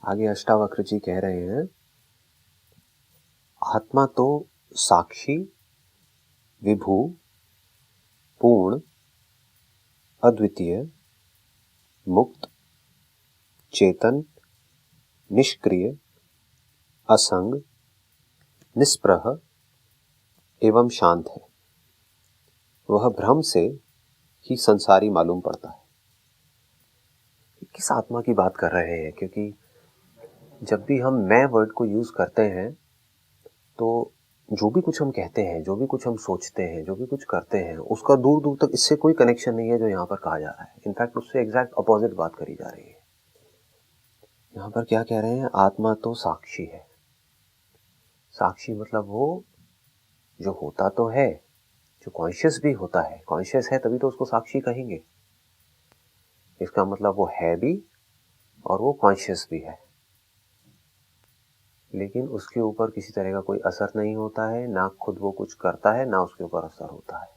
आगे अष्टावक्र जी कह रहे हैं, आत्मा तो साक्षी, विभू, पूर्ण, अद्वितीय, मुक्त, चेतन, निष्क्रिय, असंग, निस्पृह एवं शांत है। वह भ्रम से ही संसारी मालूम पड़ता है। किस आत्मा की बात कर रहे हैं? क्योंकि जब भी हम मैं वर्ड को यूज करते हैं तो जो भी कुछ हम कहते हैं, जो भी कुछ हम सोचते हैं, जो भी कुछ करते हैं, उसका दूर दूर तक इससे कोई कनेक्शन नहीं है जो यहाँ पर कहा जा रहा है। इनफैक्ट उससे एग्जैक्ट अपोजिट बात करी जा रही है। यहाँ पर क्या कह रहे हैं? आत्मा तो साक्षी है। साक्षी मतलब वो जो होता तो है, जो कॉन्शियस भी होता है। कॉन्शियस है तभी तो उसको साक्षी कहेंगे। इसका मतलब वो है भी और वो कॉन्शियस भी है, लेकिन उसके ऊपर किसी तरह का कोई असर नहीं होता है, ना खुद वो कुछ करता है, ना उसके ऊपर असर होता है।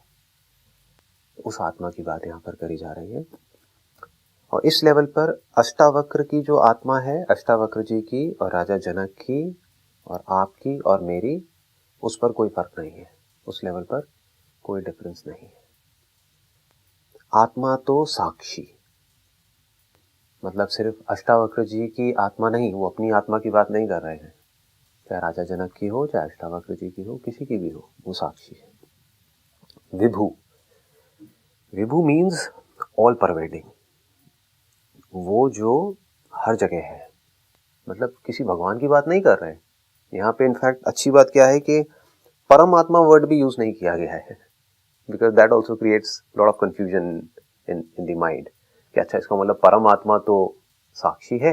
उस आत्मा की बात यहाँ पर करी जा रही है। और इस लेवल पर अष्टावक्र की जो आत्मा है, अष्टावक्र जी की और राजा जनक की और आपकी और मेरी, उस पर कोई फर्क नहीं है। उस लेवल पर कोई डिफरेंस नहीं है। आत्मा तो साक्षी मतलब सिर्फ अष्टावक्र जी की आत्मा नहीं, वो अपनी आत्मा की बात नहीं कर रहे हैं। चाहे राजा जनक की हो, चाहे अष्टावक्र जी की हो, किसी की भी हो, वो साक्षी है। विभू, विभू मीन्स ऑल परवेडिंग, वो जो हर जगह है। मतलब किसी भगवान की बात नहीं कर रहे हैं यहाँ पे। इनफैक्ट अच्छी बात क्या है कि परमात्मा वर्ड भी यूज नहीं किया गया है, because that also creates lot of confusion in the mind कि अच्छा, इसका मतलब परमात्मा तो साक्षी है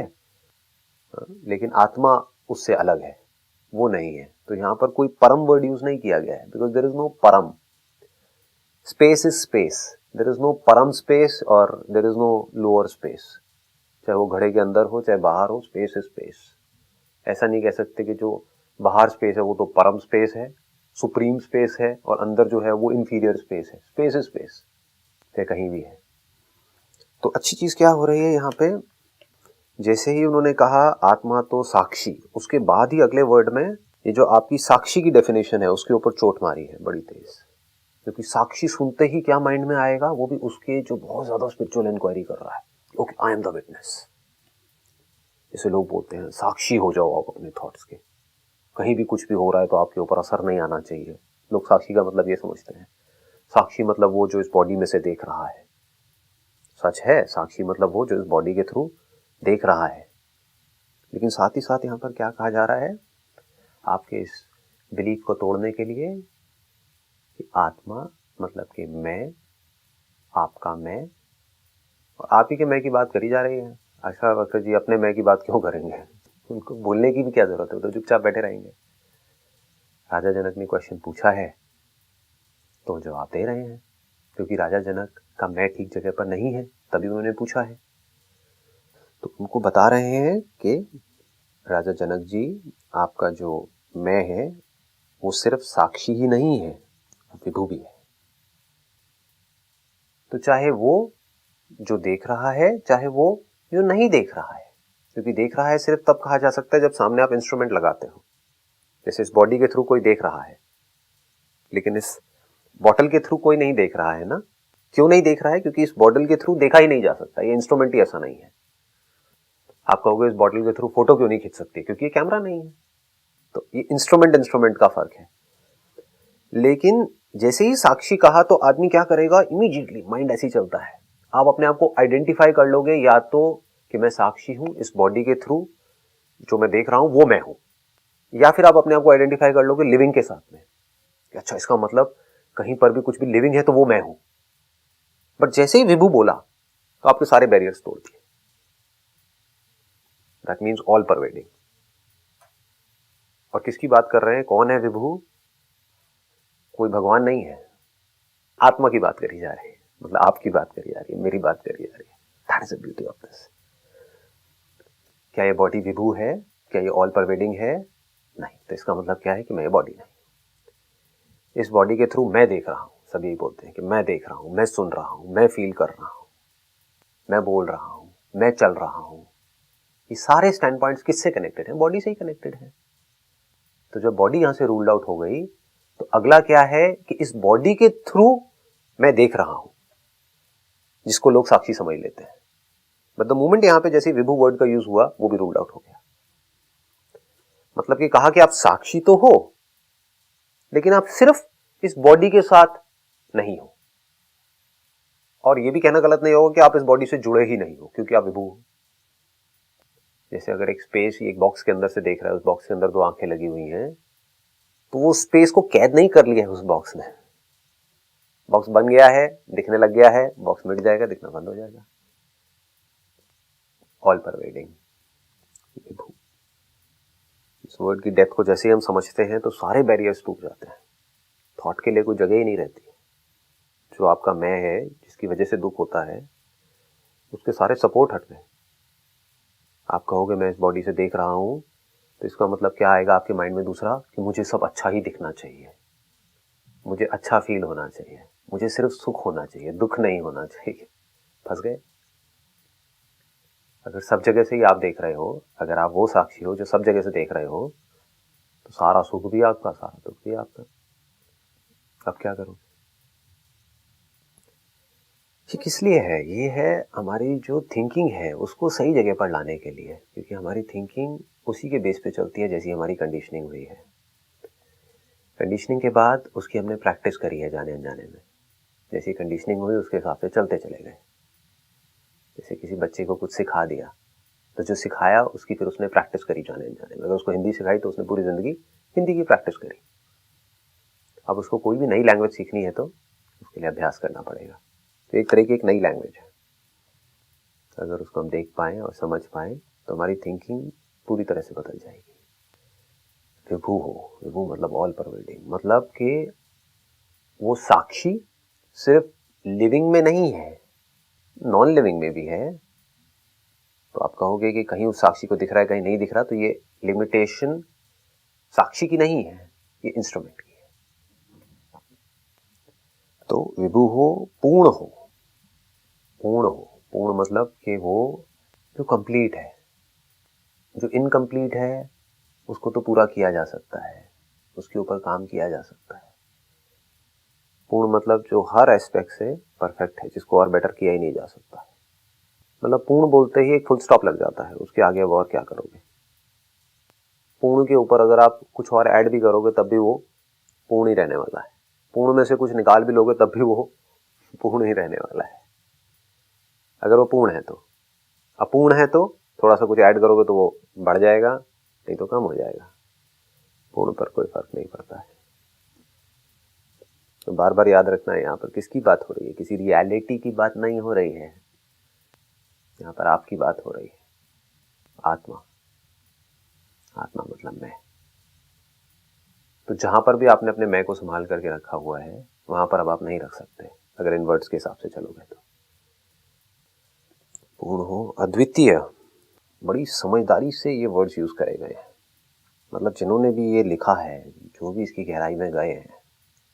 लेकिन आत्मा उससे अलग है, वो नहीं है। तो यहाँ पर कोई परम वर्ड यूज नहीं किया गया है, बिकॉज देयर इज नो परम। Space is space, there is no परम स्पेस और there is no lower space. चाहे वो घड़े के अंदर हो, चाहे बाहर हो, स्पेस इज स्पेस। ऐसा नहीं कह सकते कि जो बाहर स्पेस है वो तो परम स्पेस है, सुप्रीम स्पेस है, और अंदर जो है वो इंफीरियर स्पेस है। स्पेस इज स्पेस, चाहे कहीं भी है। तो अच्छी चीज क्या हो रही है यहाँ पे? जैसे ही उन्होंने कहा आत्मा तो साक्षी, उसके बाद ही अगले वर्ड में ये जो आपकी साक्षी की डेफिनेशन है उसके ऊपर चोट मारी है बड़ी तेज। क्योंकि साक्षी सुनते ही क्या माइंड में आएगा? वो भी उसके जो बहुत ज्यादा स्पिरिचुअल इंक्वायरी कर रहा है। Okay, I am the witness. जैसे लोग बोलते हैं साक्षी हो जाओ आप अपने थॉट्स के, कहीं भी कुछ भी हो रहा है तो आपके ऊपर असर नहीं आना चाहिए। लोग साक्षी का मतलब ये समझते हैं। साक्षी मतलब वो जो इस बॉडी में से देख रहा है। सच है, साक्षी मतलब वो जो इस बॉडी के थ्रू देख रहा है। लेकिन साथ ही साथ यहाँ पर क्या कहा जा रहा है आपके इस बिलीफ को तोड़ने के लिए कि आत्मा मतलब कि मैं, आपका मैं, और आप ही के मैं की बात करी जा रही है। अष्टावक्र जी अपने मैं की बात क्यों करेंगे? उनको बोलने की भी क्या जरूरत है, तो चुपचाप बैठे रहेंगे। राजा जनक ने क्वेश्चन पूछा है तो जवाब दे रहे हैं, क्योंकि राजा जनक का मैं ठीक जगह पर नहीं है, तभी उन्होंने पूछा है। तो उनको बता रहे हैं कि राजा जनक जी, आपका जो मैं है वो सिर्फ साक्षी ही नहीं है, विभू भी है। तो चाहे वो जो देख रहा है, चाहे वो जो नहीं देख रहा है। क्योंकि देख रहा है सिर्फ तब कहा जा सकता है जब सामने आप इंस्ट्रूमेंट लगाते हो। जैसे इस बॉडी के थ्रू कोई देख रहा है, लेकिन इस बॉटल के थ्रू कोई नहीं देख रहा है ना। क्यों नहीं देख रहा है? क्योंकि इस बॉटल के थ्रू देखा ही नहीं जा सकता, ये इंस्ट्रूमेंट ही ऐसा नहीं है। आप कहोगे इस बॉटल के थ्रू फोटो क्यों नहीं खींच सकती? क्योंकि ये कैमरा नहीं है। तो ये इंस्ट्रूमेंट का फर्क है। लेकिन जैसे ही साक्षी कहा तो आदमी क्या करेगा? इमीडिएटली माइंड ऐसे ही चलता है। आप अपने आप को आइडेंटिफाई कर लोगे, या तो कि मैं साक्षी हूं, इस बॉडी के थ्रू जो मैं देख रहा हूं वो मैं हूं, या फिर आप अपने आप को आइडेंटिफाई कर लोगे लिविंग के साथ में। अच्छा, इसका मतलब कहीं पर भी कुछ भी लिविंग है तो वो मैं हूं। बट जैसे ही विभू बोला तो आपके सारे बैरियर्स तोड़ दिए। That means all pervading. और किसकी बात कर रहे हैं? कौन है विभू? कोई भगवान नहीं है, आत्मा की बात करी जा रही है। मतलब आपकी बात करी जा रही है, मेरी बात करी जा रही है। That is the beauty of this. क्या ये बॉडी विभू है? क्या ये ऑल परवेडिंग है? नहीं। तो इसका मतलब क्या है कि मैं ये बॉडी नहीं। इस बॉडी के थ्रू मैं देख रहा हूं। सब यही बोलते हैं कि मैं देख रहा हूं, मैं सुन रहा हूं, मैं फील कर रहा हूं, मैं बोल रहा हूं, मैं चल रहा हूं। ये सारे स्टैंड पॉइंट्स किससे कनेक्टेड हैं? बॉडी से ही कनेक्टेड है। तो जब बॉडी यहां से रूल्ड आउट हो गई तो अगला क्या है कि इस बॉडी के थ्रू मैं देख रहा हूं, जिसको लोग साक्षी समझ लेते हैं। बट द मोमेंट यहां पे जैसे विभु वर्ड का यूज हुआ, वो भी रूल्ड आउट हो गया। मतलब कि कहा कि आप साक्षी तो हो, लेकिन आप सिर्फ इस बॉडी के साथ नहीं हो। और यह भी कहना गलत नहीं होगा कि आप इस बॉडी से जुड़े ही नहीं हो, क्योंकि आप विभु हो। जैसे अगर एक स्पेस एक बॉक्स के अंदर से देख रहा है, उस बॉक्स के अंदर 2 आंखें लगी हुई हैं, तो वो स्पेस को कैद नहीं कर लिया है उस बॉक्स ने। बॉक्स बन गया है, दिखने लग गया है, बॉक्स मिट जाएगा, दिखना बंद हो जाएगा। ऑल परवेडिंग विभु। इस वर्ड की डेप्थ को जैसे हम समझते हैं तो सारे बैरियर्स टूट जाते हैं। थॉट के लिए कोई जगह ही नहीं रहती। जो आपका मैं है, जिसकी वजह से दुख होता है, उसके सारे सपोर्ट हट गए। आप कहोगे मैं इस बॉडी से देख रहा हूं, तो इसका मतलब क्या आएगा आपके माइंड में? दूसरा, कि मुझे सब अच्छा ही दिखना चाहिए, मुझे अच्छा फील होना चाहिए, मुझे सिर्फ सुख होना चाहिए, दुख नहीं होना चाहिए। फंस गए। अगर सब जगह से ही आप देख रहे हो, अगर आप वो साक्षी हो जो सब जगह से देख रहे हो, तो सारा सुख भी आपका, सारा दुख भी आपका। अब क्या करोगे? ये किस लिए है? ये है हमारी जो थिंकिंग है उसको सही जगह पर लाने के लिए, क्योंकि हमारी थिंकिंग उसी के बेस पे चलती है जैसी हमारी कंडीशनिंग हुई है। कंडीशनिंग के बाद उसकी हमने प्रैक्टिस करी है जाने अनजाने में। जैसी कंडीशनिंग हुई उसके हिसाब से चलते चले गए। जैसे किसी बच्चे को कुछ सिखा दिया, तो जो सिखाया उसकी फिर उसने प्रैक्टिस करी जाने अनजाने में। अगर उसको हिंदी सिखाई तो उसने पूरी जिंदगी हिंदी की प्रैक्टिस करी। अब उसको कोई भी नई लैंग्वेज सीखनी है तो उसके लिए अभ्यास करना पड़ेगा। तो एक तरह की एक नई लैंग्वेज है। अगर उसको हम देख पाएं और समझ पाएं तो हमारी थिंकिंग पूरी तरह से बदल जाएगी। विभु हो, विभु मतलब ऑल परवेडिंग, मतलब कि वो साक्षी सिर्फ लिविंग में नहीं है, नॉन लिविंग में भी है। तो आप कहोगे कि कहीं उस साक्षी को दिख रहा है, कहीं नहीं दिख रहा, तो ये लिमिटेशन साक्षी की नहीं है, ये इंस्ट्रूमेंट की है। तो विभु हो, पूर्ण हो। पूर्ण हो, पूर्ण मतलब कि वो जो कंप्लीट है। जो इनकम्प्लीट है उसको तो पूरा किया जा सकता है, उसके ऊपर काम किया जा सकता है। पूर्ण मतलब जो हर एस्पेक्ट से परफेक्ट है, जिसको और बेटर किया ही नहीं जा सकता। मतलब पूर्ण बोलते ही एक फुल स्टॉप लग जाता है, उसके आगे अब और क्या करोगे। पूर्ण के ऊपर अगर आप कुछ और ऐड भी करोगे तब भी वो पूर्ण ही रहने वाला है। पूर्ण में से कुछ निकाल भी लोगे तब भी वो पूर्ण ही रहने वाला है, अगर वो पूर्ण है तो। अपूर्ण है तो थोड़ा सा कुछ ऐड करोगे तो वो बढ़ जाएगा, नहीं तो कम हो जाएगा। पूर्ण पर कोई फर्क नहीं पड़ता है। तो बार बार याद रखना है, यहाँ पर किसकी बात हो रही है? किसी रियलिटी की बात नहीं हो रही है, यहाँ पर आपकी बात हो रही है। आत्मा, आत्मा मतलब मैं। तो जहां पर भी आपने अपने मैं को संभाल करके रखा हुआ है, वहां पर अब आप नहीं रख सकते अगर इन वर्ड्स के हिसाब से चलोगे तो। पूर्ण हो, अद्वितीय, बड़ी समझदारी से ये वर्ड्स यूज करे गए हैं। मतलब जिन्होंने भी ये लिखा है, जो भी इसकी गहराई में गए हैं,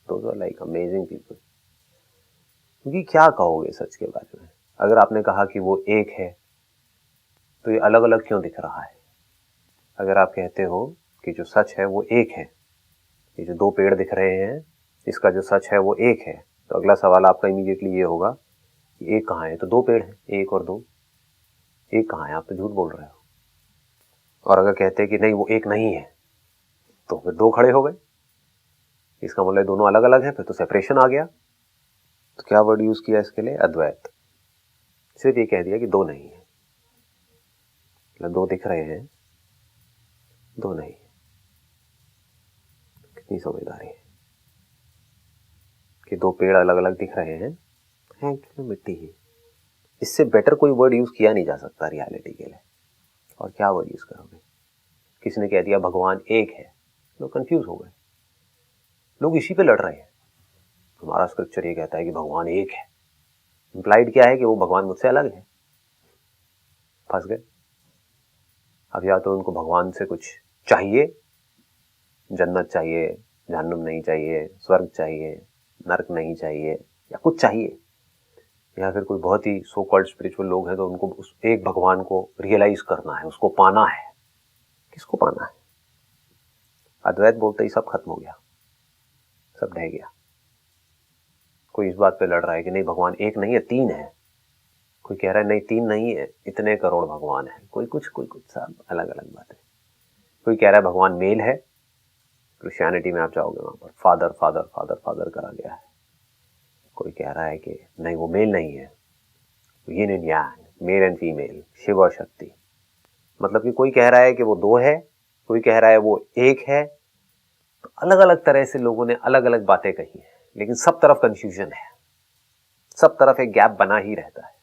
those are like amazing people. क्योंकि क्या कहोगे सच के बारे में? अगर आपने कहा कि वो एक है, तो ये अलग अलग क्यों दिख रहा है? अगर आप कहते हो कि जो सच है वो एक है, ये जो 2 पेड़ दिख रहे हैं, इसका जो सच है वो एक है, तो अगला सवाल आपका इमीडिएटली ये होगा कि एक कहाँ है? तो 2 पेड़ हैं, 1 और 2। एक कहाँ है? आप तो झूठ बोल रहे हो। और अगर कहते हैं कि नहीं वो एक नहीं है, तो फिर 2 खड़े हो गए, इसका मतलब दोनों अलग अलग है, फिर तो सेपरेशन आ गया। तो क्या वर्ड यूज किया इसके लिए? अद्वैत। सिर्फ ये कह दिया कि 2 नहीं है, मतलब 2 दिख रहे हैं, 2 नहीं है। कितनी समझदारी है कि 2 पेड़ अलग अलग दिख रहे हैं एक्चुअली मिट्टी ही। इससे बेटर कोई वर्ड यूज किया नहीं जा सकता रियलिटी के लिए। और क्या वर्ड यूज करोगे? किसी ने कह दिया भगवान एक है, लोग कंफ्यूज हो गए। लोग इसी पे लड़ रहे हैं। हमारा स्क्रिप्चर ये कहता है कि भगवान एक है, इंप्लाइड क्या है कि वो भगवान मुझसे अलग है। फंस गए। अब या तो उनको भगवान से कुछ चाहिए, जन्नत चाहिए, जहन्नुम नहीं चाहिए, स्वर्ग चाहिए, नरक नहीं चाहिए, या कुछ चाहिए, या फिर कोई बहुत ही सो कॉल्ड स्पिरिचुअल लोग हैं तो उनको उस एक भगवान को रियलाइज करना है, उसको पाना है। किसको पाना है? अद्वैत बोलते ही सब खत्म हो गया, सब ढह गया। कोई इस बात पे लड़ रहा है कि नहीं भगवान एक नहीं है, तीन है। कोई कह रहा है नहीं तीन नहीं है, इतने करोड़ भगवान है। कोई कुछ सब अलग अलग बातें। कोई कह रहा है भगवान मेल है, क्रिश्चियनिटी में आप जाओगे वहां पर फादर फादर फादर फादर करा गया है। कोई कह रहा है कि नहीं वो मेल नहीं है, yin and yang, male and female, Shiv और शक्ति। मतलब कि कोई कह रहा है कि वो दो है, कोई कह रहा है वो एक है। तो अलग अलग तरह से लोगों ने अलग अलग बातें कही हैं, लेकिन सब तरफ कंफ्यूजन है, सब तरफ एक गैप बना ही रहता है।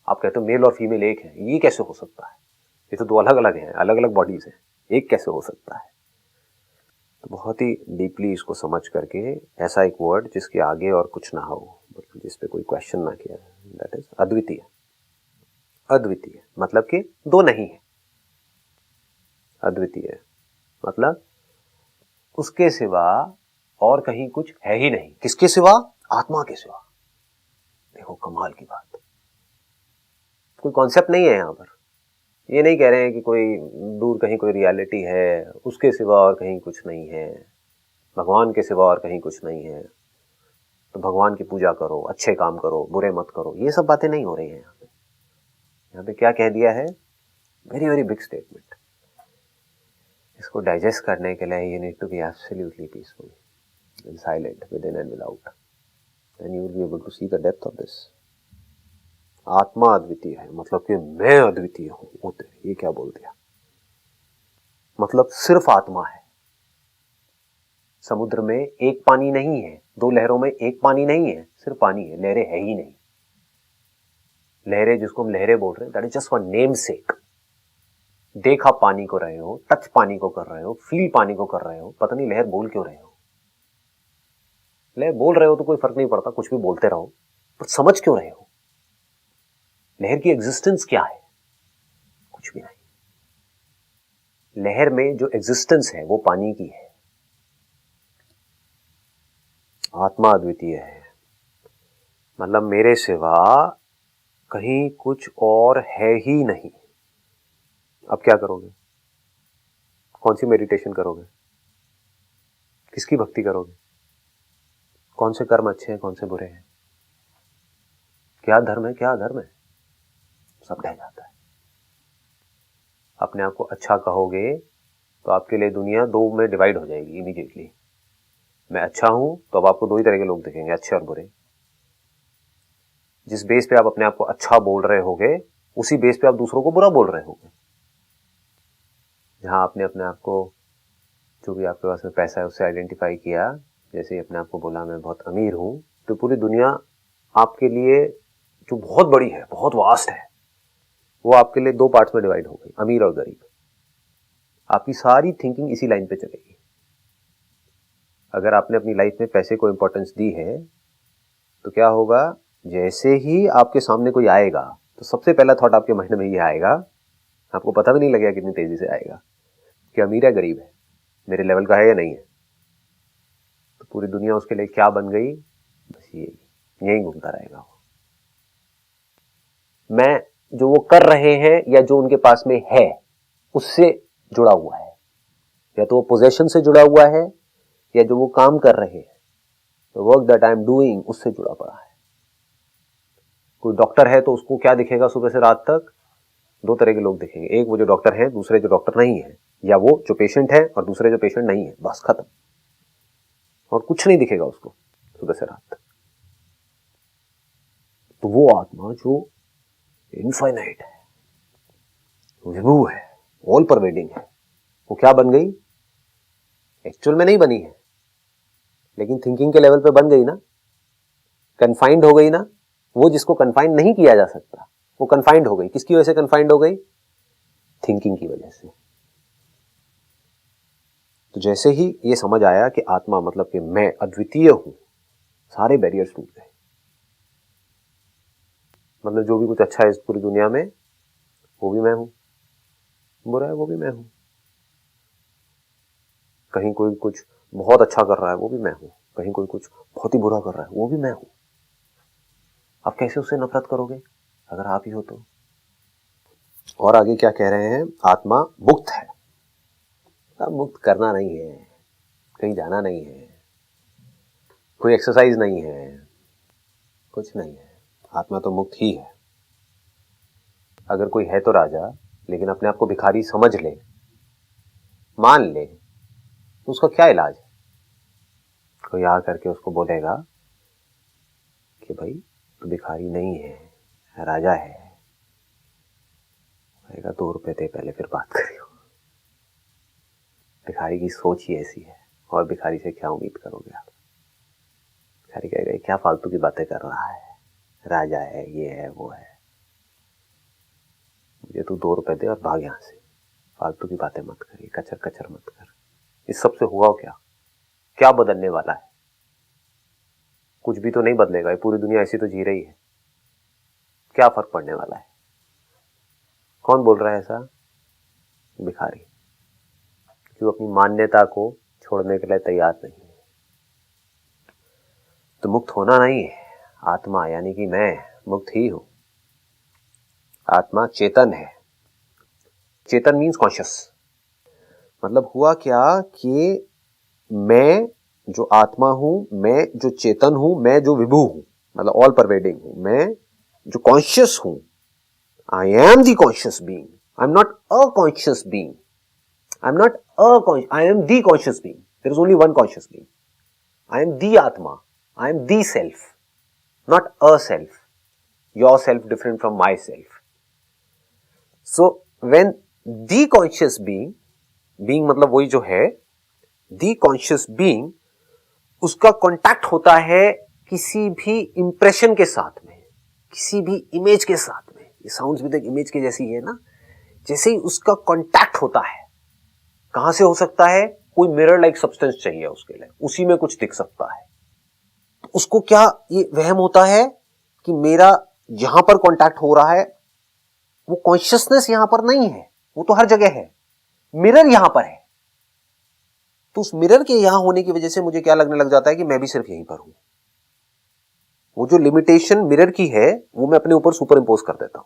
आप कहते हो मेल और फीमेल एक है, ये कैसे हो सकता है? ये तो दो अलग अलग हैं, अलग अलग बॉडीज हैं, एक कैसे हो सकता है? तो बहुत ही डीपली इसको समझ करके ऐसा एक वर्ड जिसके आगे और कुछ ना हो, मतलब जिस पे कोई क्वेश्चन ना किया, दैट इज अद्वितीय। अद्वितीय मतलब कि दो नहीं है। अद्वितीय मतलब उसके सिवा और कहीं कुछ है ही नहीं। किसके सिवा? आत्मा के सिवा। देखो कमाल की बात, कोई कॉन्सेप्ट नहीं है यहां पर। ये नहीं कह रहे हैं कि कोई दूर कहीं कोई रियलिटी है, उसके सिवा और कहीं कुछ नहीं है, भगवान के सिवा और कहीं कुछ नहीं है, तो भगवान की पूजा करो, अच्छे काम करो, बुरे मत करो। ये सब बातें नहीं हो रही हैं यहाँ पे। यहाँ पे क्या कह दिया है? Very very big statement. इसको डाइजेस्ट करने के लिए you need to be absolutely peaceful and silent within and without, then you will be able to see the depth of this. आत्मा अद्वितीय है मतलब कि मैं अद्वितीय हूं। होते ये क्या बोल दिया? मतलब सिर्फ आत्मा है। समुद्र में एक पानी नहीं है, दो लहरों में एक पानी नहीं है, सिर्फ पानी है, लहरें है ही नहीं। लहरें जिसको हम लहरें बोल रहे हैं, that is just for name सेक। देख आप पानी को रहे हो, टच पानी को कर रहे हो, फील पानी को कर रहे हो, पता नहीं लहर बोल क्यों रहे हो। लहर बोल रहे हो तो कोई फर्क नहीं पड़ता, कुछ भी बोलते रहो, पर समझ क्यों रहे हो? लहर की एग्जिस्टेंस क्या है? कुछ भी नहीं। लहर में जो एग्जिस्टेंस है वो पानी की है। आत्मा अद्वितीय है मतलब मेरे सिवा कहीं कुछ और है ही नहीं। अब क्या करोगे? कौन सी मेडिटेशन करोगे? किसकी भक्ति करोगे? कौन से कर्म अच्छे हैं, कौन से बुरे हैं? क्या धर्म है, क्या अधर्म है? सब ढह जाता है। अपने आप को अच्छा कहोगे तो आपके लिए दुनिया दो में डिवाइड हो जाएगी इमीडिएटली। मैं अच्छा हूं तो अब आपको दो ही तरह के लोग दिखेंगे, अच्छे और बुरे। जिस बेस पे आप अपने आप को अच्छा बोल रहे होगे, उसी बेस पे आप दूसरों को बुरा बोल रहे होगे। जहां आपने अपने आप को, जो भी आपके पास में पैसा है उससे आइडेंटिफाई किया, जैसे ही अपने आप को बोला मैं बहुत अमीर हूं, तो पूरी दुनिया आपके लिए जो बहुत बड़ी है, बहुत वास्ट है, वो आपके लिए दो पार्ट्स में डिवाइड हो गई, अमीर और गरीब। आपकी सारी थिंकिंग इसी लाइन पे चलेगी। अगर आपने अपनी लाइफ में पैसे को इंपॉर्टेंस दी है तो क्या होगा? जैसे ही आपके सामने कोई आएगा तो सबसे पहला थॉट आपके माइंड में ये आएगा, आपको पता भी नहीं लगेगा कितनी तेजी से आएगा, कि अमीर है गरीब है, मेरे लेवल का है या नहीं है। तो पूरी दुनिया उसके लिए क्या बन गई? बस यही घूमता रहेगा वो। मैं जो वो कर रहे हैं या जो उनके पास में है उससे जुड़ा हुआ है, या तो वो पोजेशन से जुड़ा हुआ है, या जो वो काम कर रहे हैं, तो work that I am doing, उससे जुड़ा पड़ा है। कोई डॉक्टर है तो उसको क्या दिखेगा सुबह से रात तक? दो तरह के लोग दिखेंगे, एक वो जो डॉक्टर है, दूसरे जो डॉक्टर नहीं है, या वो जो पेशेंट है और दूसरे जो पेशेंट नहीं है, बस खत्म। और कुछ नहीं दिखेगा उसको सुबह से रात तक। तो वो आत्मा जो इनफाइनाइट है, विभु है, ऑल परवेडिंग है, वो क्या बन गई? एक्चुअल में नहीं बनी है, लेकिन थिंकिंग के लेवल पे बन गई ना, कन्फाइंड हो गई ना। वो जिसको कन्फाइंड नहीं किया जा सकता, वो कन्फाइंड हो गई। किसकी वजह से कन्फाइंड हो गई? थिंकिंग की वजह से। तो जैसे ही ये समझ आया कि आत्मा मतलब कि मैं अद्वितीय हूं, सारे बैरियर्स टूट गए। मतलब जो भी कुछ अच्छा है इस पूरी दुनिया में, वो भी मैं हूं, बुरा है वो भी मैं हूं। कहीं कोई कुछ बहुत अच्छा कर रहा है, वो भी मैं हूं। कहीं कोई कुछ बहुत ही बुरा कर रहा है, वो भी मैं हूं। आप कैसे उससे नफरत करोगे अगर आप ही हो तो? और आगे क्या कह रहे हैं? आत्मा मुक्त है। अब मुक्त करना नहीं है, कहीं जाना नहीं है, कोई एक्सरसाइज नहीं है, कुछ नहीं है। आत्मा तो मुक्त ही है। अगर कोई है तो राजा, लेकिन अपने आप को भिखारी समझ ले, मान ले, तो उसका क्या इलाज है? कोई आ करके उसको बोलेगा कि भाई तू भिखारी नहीं है, राजा है। कहेगा 2 रुपए दे पहले, फिर बात करियो। भिखारी की सोच ही ऐसी है। और भिखारी से क्या उम्मीद करोगे आप? भिखारी कहेगा क्या फालतू की बातें कर रहा है, राजा है, ये है, वो है। मुझे तू 2 रुपए दे और भाग यहां से। फालतू की बातें मत कर, कचर कचर मत कर। इस सब से होगा क्या? क्या बदलने वाला है? कुछ भी तो नहीं बदलेगा, ये पूरी दुनिया ऐसी तो जी रही है। क्या फर्क पड़ने वाला है? कौन बोल रहा है ऐसा? भिखारी। क्यों? अपनी मान्यता को छोड़ने के लिए तैयार नहीं है। तो मुक्त होना नहीं है। आत्मा यानी कि मैं मुक्त ही हूं। आत्मा चेतन है। चेतन मीन्स कॉन्शियस। मतलब हुआ क्या कि मैं जो आत्मा हूं, मैं जो चेतन हूं, मैं जो विभु हूं, मतलब ऑल परवेडिंग हूं, मैं जो कॉन्शियस हूं, I am the conscious being. I am not a conscious being, I am not I am the conscious being. There is only one conscious being. I am the आत्मा, I am the self, not a self, your self different from my self. So when the conscious being, being मतलब वही जो है, the conscious being, उसका contact होता है किसी भी इंप्रेशन के साथ में, किसी भी इमेज के साथ में। ये साउंड्स भी तो एक इमेज के जैसी है ना। जैसे ही उसका कांटेक्ट होता है, कहां से हो सकता है? कोई मिरर लाइक सब्सटेंस चाहिए उसके लिए, उसी में कुछ दिख सकता है। तो उसको क्या ये वहम होता है कि मेरा यहां पर कांटेक्ट हो रहा है, वो कॉन्शियसनेस यहां पर नहीं है, वो तो हर जगह है, मिरर यहां पर है। तो उस मिरर के यहां होने की वजह से मुझे क्या लगने लग जाता है कि मैं भी सिर्फ यहीं पर हूं। वो जो लिमिटेशन मिरर की है, वो मैं अपने ऊपर सुपर इंपोज कर देता हूं।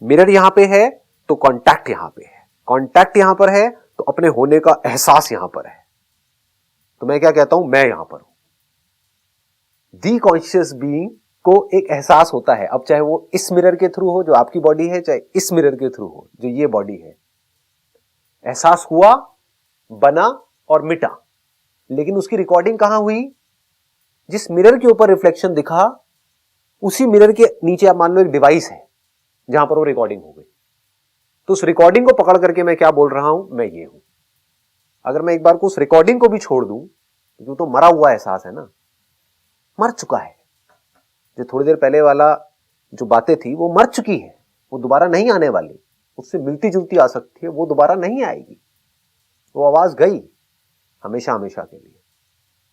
मिरर यहां पे है तो कांटेक्ट यहां पे है, कांटेक्ट यहां पर है तो अपने होने का एहसास यहां पर है। तो मैं क्या कहता हूं? मैं यहां पर हूं। दी कॉन्शियस बीइंग को एक एहसास होता है, अब चाहे वो इस मिरर के थ्रू हो जो आपकी बॉडी है, चाहे इस मिरर के थ्रू हो जो ये बॉडी है। एहसास हुआ, बना और मिटा, लेकिन उसकी रिकॉर्डिंग कहां हुई? जिस मिरर के ऊपर रिफ्लेक्शन दिखा, उसी मिरर के नीचे आप मान लो एक डिवाइस है जहां पर वो रिकॉर्डिंग हो गई। तो उस रिकॉर्डिंग को पकड़ करके मैं क्या बोल रहा हूं? मैं ये हूं। अगर मैं एक बार को उस रिकॉर्डिंग को भी छोड़ दूं, जो तो मरा हुआ एहसास है ना, मर चुका है। जो थोड़ी देर पहले वाला जो बातें थी वो मर चुकी है, वो दोबारा नहीं आने वाली। उससे मिलती जुलती आ सकती है, वो दोबारा नहीं आएगी। वो आवाज गई हमेशा हमेशा के लिए।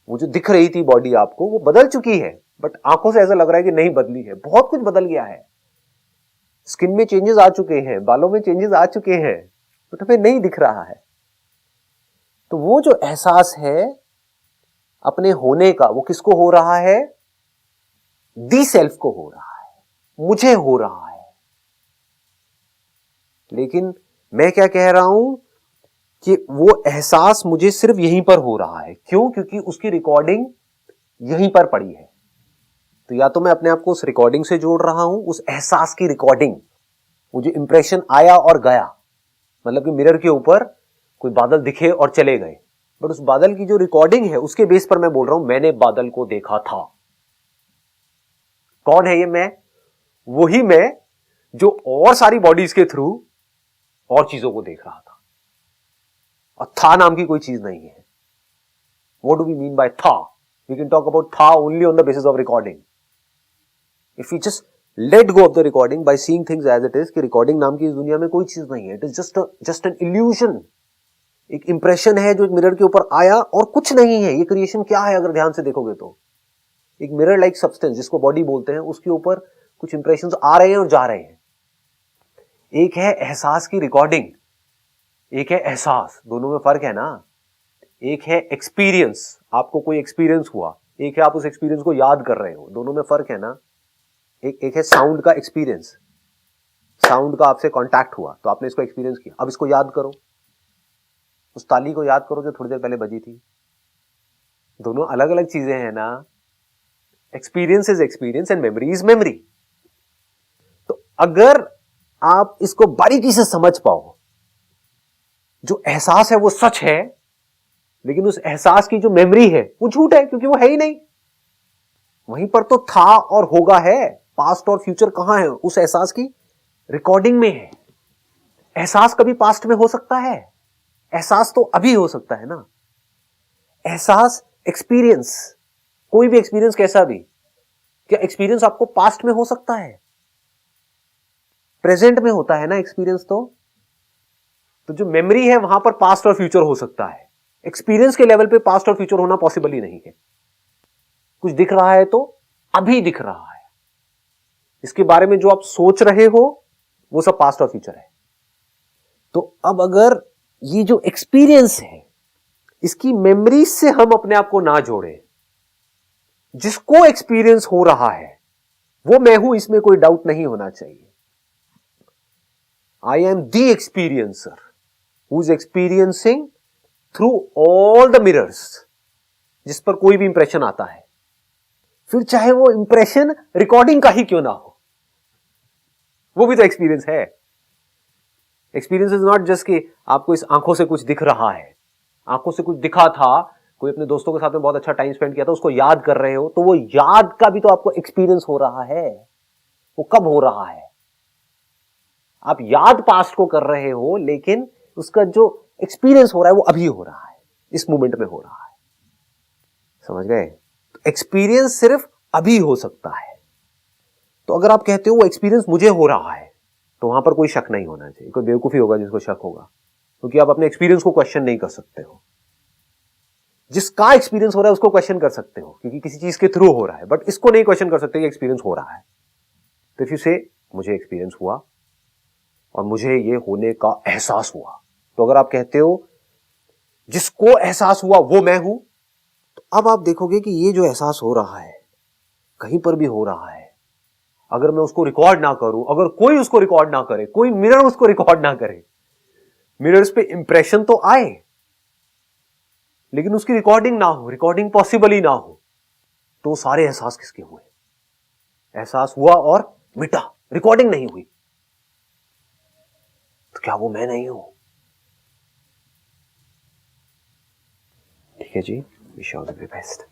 वो जो दिख रही थी बॉडी आपको, वो बदल चुकी है, बट आंखों से ऐसा लग रहा है कि नहीं बदली है। बहुत कुछ बदल गया है, स्किन में चेंजेस आ चुके हैं, बालों में चेंजेस आ चुके हैं, बट हमें नहीं दिख रहा है। तो वो जो एहसास है अपने होने का, वो किसको हो रहा है? दी सेल्फ को हो रहा है, मुझे हो रहा है। लेकिन मैं क्या कह रहा हूं कि वो एहसास मुझे सिर्फ यहीं पर हो रहा है। क्यों? क्योंकि उसकी रिकॉर्डिंग यहीं पर पड़ी है। तो या तो मैं अपने आप को उस रिकॉर्डिंग से जोड़ रहा हूं, उस एहसास की रिकॉर्डिंग, वो जो इंप्रेशन आया और गया, मतलब कि मिरर के ऊपर कोई बादल दिखे और चले गए, बट उस बादल की जो रिकॉर्डिंग है उसके बेस पर मैं बोल रहा हूं मैंने बादल को देखा था। कौन है ये मैं? वही मैं जो और सारी बॉडीज के थ्रू और चीजों को देख रहा था। और था नाम की कोई चीज नहीं है। What do we mean by था? वी कैन टॉक अबाउट था only on the basis of recording. If you just let go of the recording by seeing things as it is, कि रिकॉर्डिंग नाम की इस दुनिया में कोई चीज नहीं है, it is just an illusion. एक इंप्रेशन है जो एक मिरर के ऊपर आया और कुछ नहीं है। ये क्रिएशन क्या है? अगर ध्यान से देखोगे तो एक मिरर लाइक सब्सटेंस जिसको बॉडी बोलते हैं, उसके ऊपर कुछ इंप्रेशंस आ रहे हैं और जा रहे हैं। एक है एहसास की रिकॉर्डिंग, एक है एहसास। दोनों में फर्क है ना। एक है एक्सपीरियंस, आपको कोई एक्सपीरियंस हुआ, एक है आप उस एक्सपीरियंस को याद कर रहे हो। दोनों में फर्क है ना। एक है साउंड का एक्सपीरियंस, साउंड का आपसे कांटेक्ट हुआ तो आपने इसको एक्सपीरियंस किया। अब इसको याद करो, उस ताली को याद करो जो थोड़ी देर पहले बजी थी। दोनों अलग अलग चीजें हैं ना। Experience is experience and memory is memory. तो अगर आप इसको बारीकी से समझ पाओ, जो एहसास है वो सच है, लेकिन उस एहसास की जो मेमोरी है वो झूठ है, क्योंकि वो है ही नहीं। वहीं पर तो था और होगा है, पास्ट और फ्यूचर कहां है? उस एहसास की रिकॉर्डिंग में है। एहसास कभी पास्ट में हो सकता है? एहसास तो अभी हो सकता है ना। एहसास, एक्सपीरियंस, कोई भी एक्सपीरियंस कैसा भी, क्या एक्सपीरियंस आपको पास्ट में हो सकता है? प्रेजेंट में होता है ना एक्सपीरियंस। तो जो मेमोरी है वहां पर पास्ट और फ्यूचर हो सकता है। एक्सपीरियंस के लेवल पे पास्ट और फ्यूचर होना पॉसिबल ही नहीं है। कुछ दिख रहा है तो अभी दिख रहा है। इसके बारे में जो आप सोच रहे हो वो सब पास्ट और फ्यूचर है। तो अब अगर ये जो एक्सपीरियंस है इसकी मेमोरी से हम अपने आप को ना जोड़ें, जिसको एक्सपीरियंस हो रहा है वो मैं हूं, इसमें कोई डाउट नहीं होना चाहिए। आई am the experiencer who is experiencing through all the mirrors, जिस पर कोई भी इंप्रेशन आता है, फिर चाहे वो इंप्रेशन रिकॉर्डिंग का ही क्यों ना हो, वो भी तो एक्सपीरियंस है। एक्सपीरियंस इज नॉट जस्ट कि आपको इस आंखों से कुछ दिख रहा है, आंखों से कुछ दिखा था, कोई अपने दोस्तों के साथ में बहुत अच्छा टाइम स्पेंड किया था, उसको याद कर रहे हो, तो वो याद का भी तो आपको एक्सपीरियंस हो रहा है। वो कब हो रहा है? आप याद पास्ट को कर रहे हो, लेकिन उसका जो एक्सपीरियंस हो रहा है वो अभी हो रहा है, इस मोमेंट में हो रहा है। समझ गए? तो एक्सपीरियंस सिर्फ अभी हो सकता है। तो अगर आप कहते हो वो एक्सपीरियंस मुझे हो रहा है, तो वहां पर कोई शक नहीं होना चाहिए। कोई बेवकूफी होगा जिसको शक होगा, क्योंकि आप अपने एक्सपीरियंस को क्वेश्चन नहीं कर सकते हो। जिसका एक्सपीरियंस हो रहा है उसको क्वेश्चन कर सकते हो, क्योंकि किसी चीज के थ्रू हो रहा है, बट इसको नहीं क्वेश्चन कर सकते कि एक्सपीरियंस हो रहा है। तो इफ यू से मुझे एक्सपीरियंस हुआ और मुझे ये होने का एहसास हुआ, तो अगर आप कहते हो जिसको एहसास हुआ वो मैं हूं, तो अब आप देखोगे कि ये जो एहसास हो रहा है कहीं पर भी हो रहा है। अगर मैं उसको रिकॉर्ड ना करूं, अगर कोई उसको रिकॉर्ड ना करे, कोई मिरर उसको रिकॉर्ड ना करे, मिरर्स पे इंप्रेशन तो आए लेकिन उसकी रिकॉर्डिंग ना हो, रिकॉर्डिंग पॉसिबल ही ना हो, तो सारे एहसास किसके हुए? एहसास हुआ और मिटा, रिकॉर्डिंग नहीं हुई, तो क्या वो मैं नहीं हूं? ठीक है जी, wish you all the best.